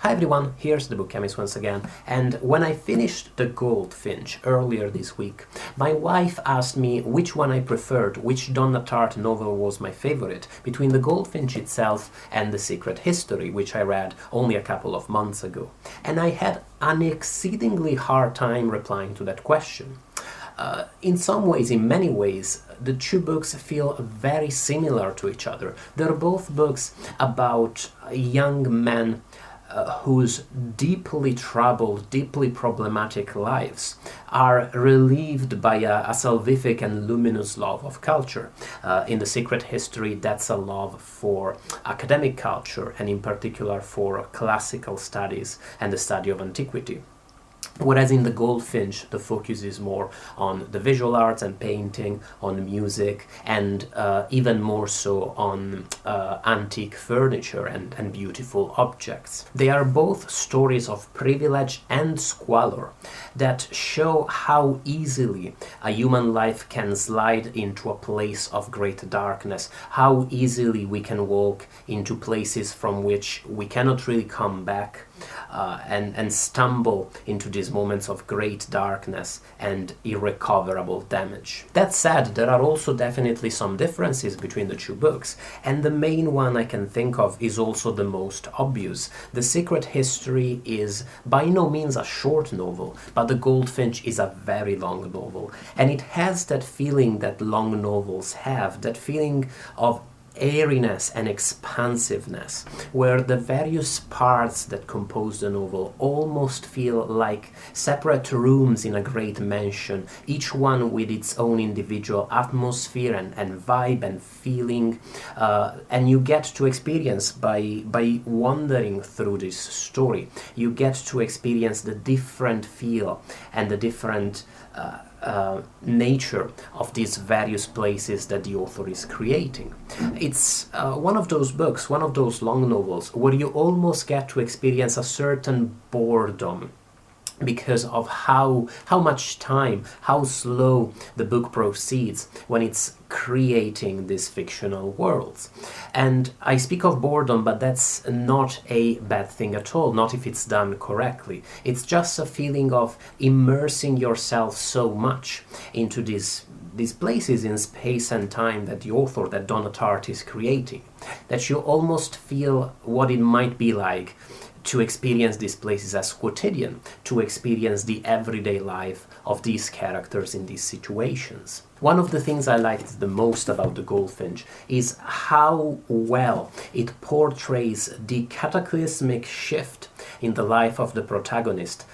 Hi everyone, here's the Book Chemist once again, and when I finished The Goldfinch earlier this week, my wife asked me which one I preferred, which Donna Tartt novel was my favorite, between The Goldfinch itself and The Secret History, which I read only a couple of months ago. And I had an exceedingly hard time replying to that question. In some ways, in many ways, the two books feel very similar to each other. They're both books about young men whose deeply troubled, deeply problematic lives are relieved by a salvific and luminous love of culture. In The Secret History, that's a love for academic culture, and in particular for classical studies and the study of antiquity. Whereas in The Goldfinch, the focus is more on the visual arts and painting, on music, and even more so on antique furniture and beautiful objects. They are both stories of privilege and squalor that show how easily a human life can slide into a place of great darkness, how easily we can walk into places from which we cannot really come back, and stumble into these moments of great darkness and irrecoverable damage. That said, there are also definitely some differences between the two books, and the main one I can think of is also the most obvious. The Secret History is by no means a short novel, but The Goldfinch is a very long novel, and it has that feeling that long novels have, that feeling of airiness and expansiveness, where the various parts that compose the novel almost feel like separate rooms in a great mansion, each one with its own individual atmosphere and vibe and feeling, and you get to experience by wandering through this story, you get to experience the different feel and the different nature of these various places that the author is creating. It's one of those books, one of those long novels, where you almost get to experience a certain boredom because of how much time, how slow the book proceeds when it's creating these fictional worlds. And I speak of boredom, but that's not a bad thing at all, not if it's done correctly. It's just a feeling of immersing yourself so much into these places in space and time that the author, that Donna Tartt, is creating, that you almost feel what it might be like to experience these places as quotidian, to experience the everyday life of these characters in these situations. One of the things I liked the most about The Goldfinch is how well it portrays the cataclysmic shift in the life of the protagonist,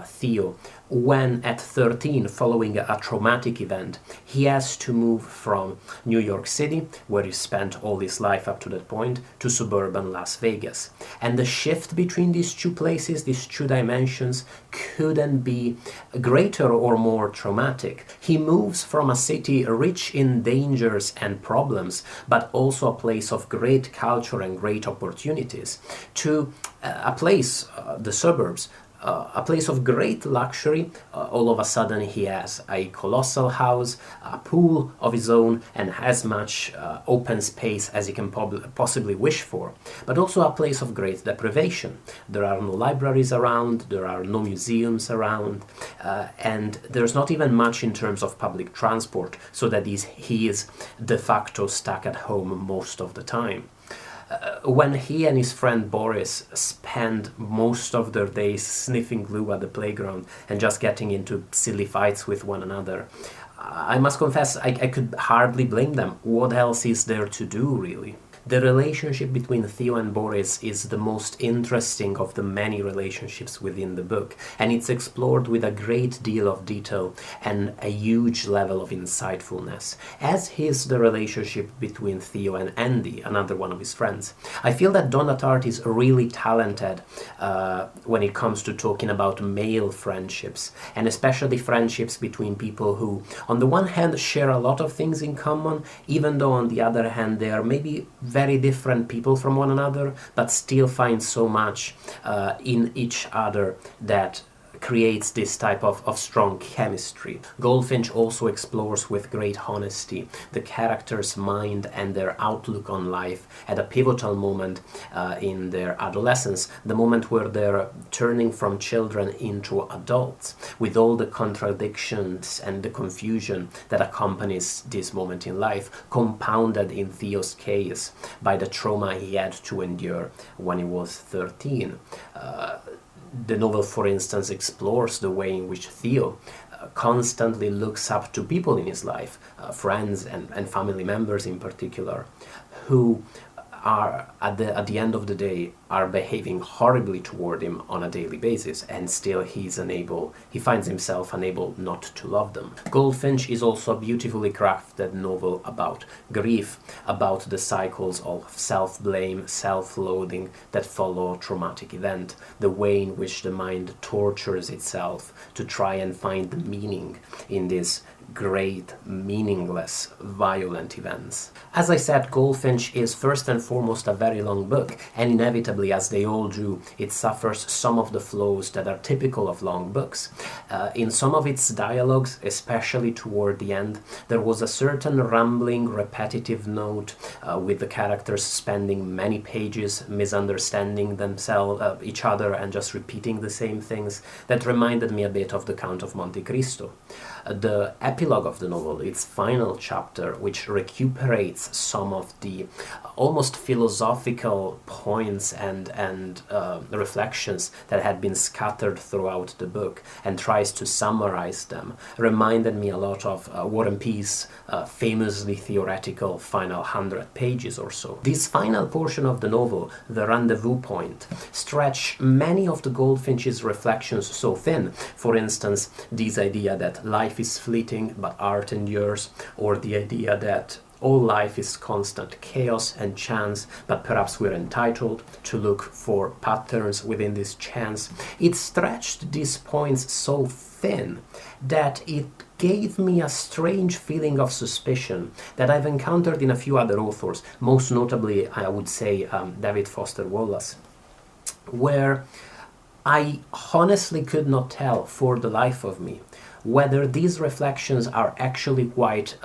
Theo, when at 13, following a traumatic event, he has to move from New York City, where he spent all his life up to that point, to suburban Las Vegas. And the shift between these two places, these two dimensions, couldn't be greater or more traumatic. He moves from a city rich in dangers and problems, but also a place of great culture and great opportunities, to a place, the suburbs, a place of great luxury. All of a sudden he has a colossal house, a pool of his own, and as much open space as he can possibly wish for. But also a place of great deprivation. There are no libraries around, there are no museums around, and there's not even much in terms of public transport, so that he is de facto stuck at home most of the time. When he and his friend Boris spend most of their days sniffing glue at the playground and just getting into silly fights with one another, I must confess I could hardly blame them. What else is there to do, really? The relationship between Theo and Boris is the most interesting of the many relationships within the book, and it's explored with a great deal of detail and a huge level of insightfulness, as is the relationship between Theo and Andy, another one of his friends. I feel that Donna Tartt is really talented when it comes to talking about male friendships, and especially friendships between people who, on the one hand, share a lot of things in common, even though on the other hand they are maybe very different people from one another, but still find so much in each other that creates this type of strong chemistry. Goldfinch also explores with great honesty the character's mind and their outlook on life at a pivotal moment in their adolescence, the moment where they're turning from children into adults, with all the contradictions and the confusion that accompanies this moment in life, compounded in Theo's case by the trauma he had to endure when he was 13. The novel, for instance, explores the way in which Theo constantly looks up to people in his life, friends and family members in particular, who are at the end of the day are behaving horribly toward him on a daily basis, and still he finds himself unable not to love them. Goldfinch is also a beautifully crafted novel about grief, about the cycles of self-blame, self-loathing that follow a traumatic event, the way in which the mind tortures itself to try and find the meaning in this great, meaningless, violent events. As I said, Goldfinch is first and foremost a very long book, and inevitably, as they all do, it suffers some of the flaws that are typical of long books. In some of its dialogues, especially toward the end, there was a certain rambling, repetitive note, with the characters spending many pages misunderstanding themselves, each other, and just repeating the same things, that reminded me a bit of The Count of Monte Cristo. The epilogue of the novel, its final chapter, which recuperates some of the almost philosophical points and reflections that had been scattered throughout the book, and tries to summarize them, reminded me a lot of War and Peace, famously theoretical final 100 pages or so. This final portion of the novel, the rendezvous point, stretch many of the Goldfinch's reflections so thin. For instance, this idea that life is fleeting but art endures, or the idea that all life is constant chaos and chance, but perhaps we're entitled to look for patterns within this chance. It stretched these points so thin that it gave me a strange feeling of suspicion that I've encountered in a few other authors, most notably, I would say, David Foster Wallace, where I honestly could not tell for the life of me whether these reflections are actually quite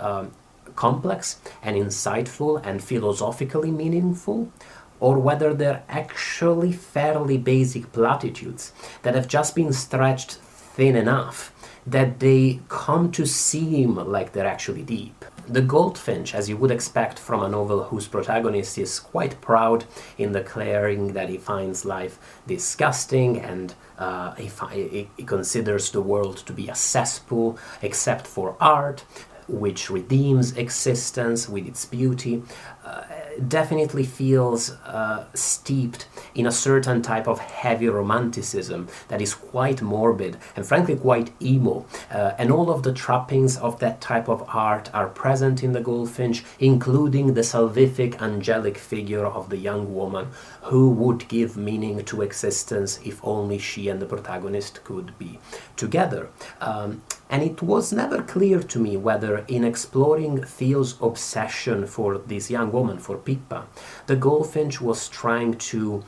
complex and insightful and philosophically meaningful, or whether they're actually fairly basic platitudes that have just been stretched thin enough that they come to seem like they're actually deep. The Goldfinch, as you would expect from a novel whose protagonist is quite proud in declaring that he finds life disgusting and he considers the world to be a cesspool except for art, which redeems existence with its beauty, definitely feels steeped in a certain type of heavy romanticism that is quite morbid and frankly quite emo. And all of the trappings of that type of art are present in the Goldfinch, including the salvific angelic figure of the young woman who would give meaning to existence if only she and the protagonist could be together. And it was never clear to me whether, in exploring Theo's obsession for this young woman, for Pippa, the Goldfinch was trying to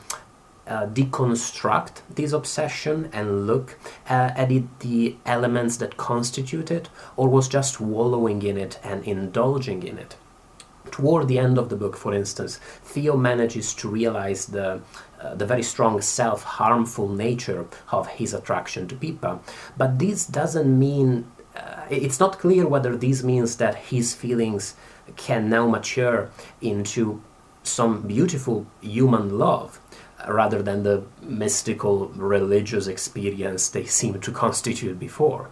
deconstruct this obsession and look at the elements that constitute it, or was just wallowing in it and indulging in it. Toward the end of the book, for instance, Theo manages to realize the very strong self-harmful nature of his attraction to Pippa, but this doesn't mean, it's not clear whether this means that his feelings can now mature into some beautiful human love, rather than the mystical religious experience they seemed to constitute before.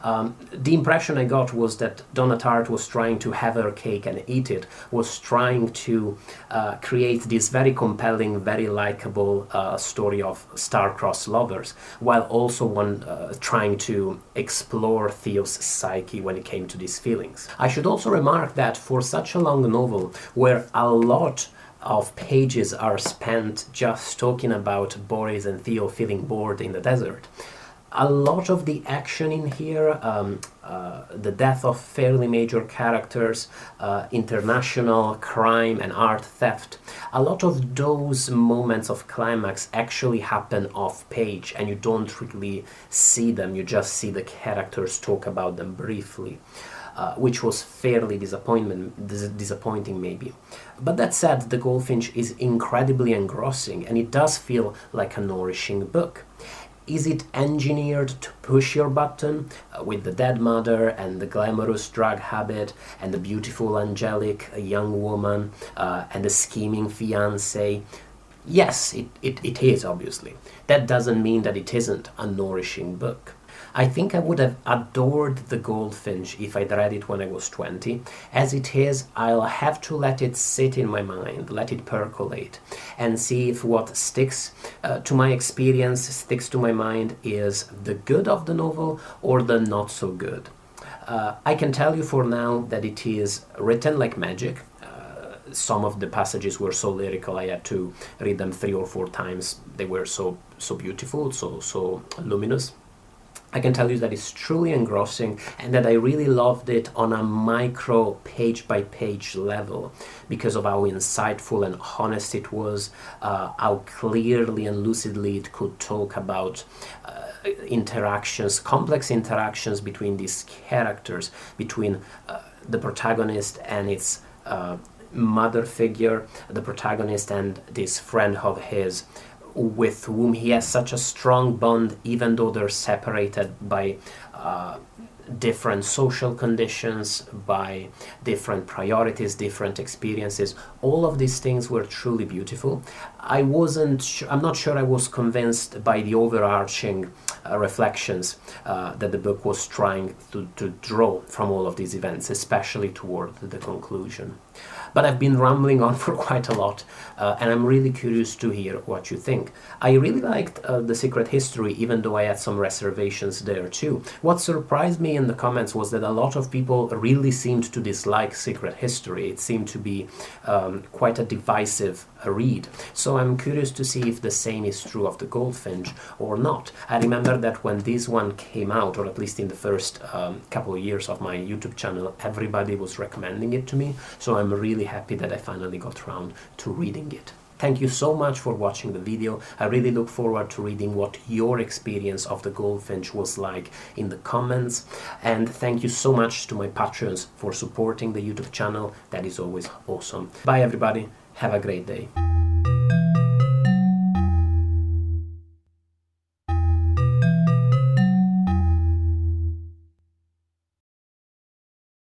The impression I got was that Donna Tartt was trying to have her cake and eat it, was trying to create this very compelling, very likable story of star-crossed lovers, while also trying to explore Theo's psyche when it came to these feelings. I should also remark that for such a long novel, where a lot of pages are spent just talking about Boris and Theo feeling bored in the desert, A lot of the action in here, the death of fairly major characters, international crime and art theft, a lot of those moments of climax actually happen off page and you don't really see them, you just see the characters talk about them briefly. Which was fairly disappointing maybe. But that said, The Goldfinch is incredibly engrossing and it does feel like a nourishing book. Is it engineered to push your button with the dead mother and the glamorous drug habit and the beautiful angelic young woman and the scheming fiancé? Yes, it is, obviously. That doesn't mean that it isn't a nourishing book. I think I would have adored The Goldfinch if I'd read it when I was 20. As it is, I'll have to let it sit in my mind, let it percolate, and see if what sticks to my experience, sticks to my mind, is the good of the novel or the not so good. I can tell you for now that it is written like magic. Some of the passages were so lyrical I had to read them 3 or 4 times. They were so beautiful, so luminous. I can tell you that it's truly engrossing and that I really loved it on a micro page-by-page level because of how insightful and honest it was, how clearly and lucidly it could talk about interactions, complex interactions between these characters, between the protagonist and its mother figure, the protagonist and this friend of his, with whom he has such a strong bond even though they're separated by different social conditions, by different priorities, different experiences. All of these things were truly beautiful. I'm not sure I was convinced by the overarching reflections that the book was trying to draw from all of these events, especially toward the conclusion. But I've been rambling on for quite a lot, and I'm really curious to hear what you think. I really liked The Secret History, even though I had some reservations there too. What surprised me in the comments was that a lot of people really seemed to dislike Secret History. It seemed to be quite a divisive read. So I'm curious to see if the same is true of The Goldfinch or not. I remember that when this one came out, or at least in the first couple of years of my YouTube channel, everybody was recommending it to me, so I'm really happy that I finally got around to reading it. Thank you so much for watching the video. I really look forward to reading what your experience of The Goldfinch was like in the comments, and thank you so much to my patrons for supporting the YouTube channel. That is always awesome. Bye everybody, have a great day.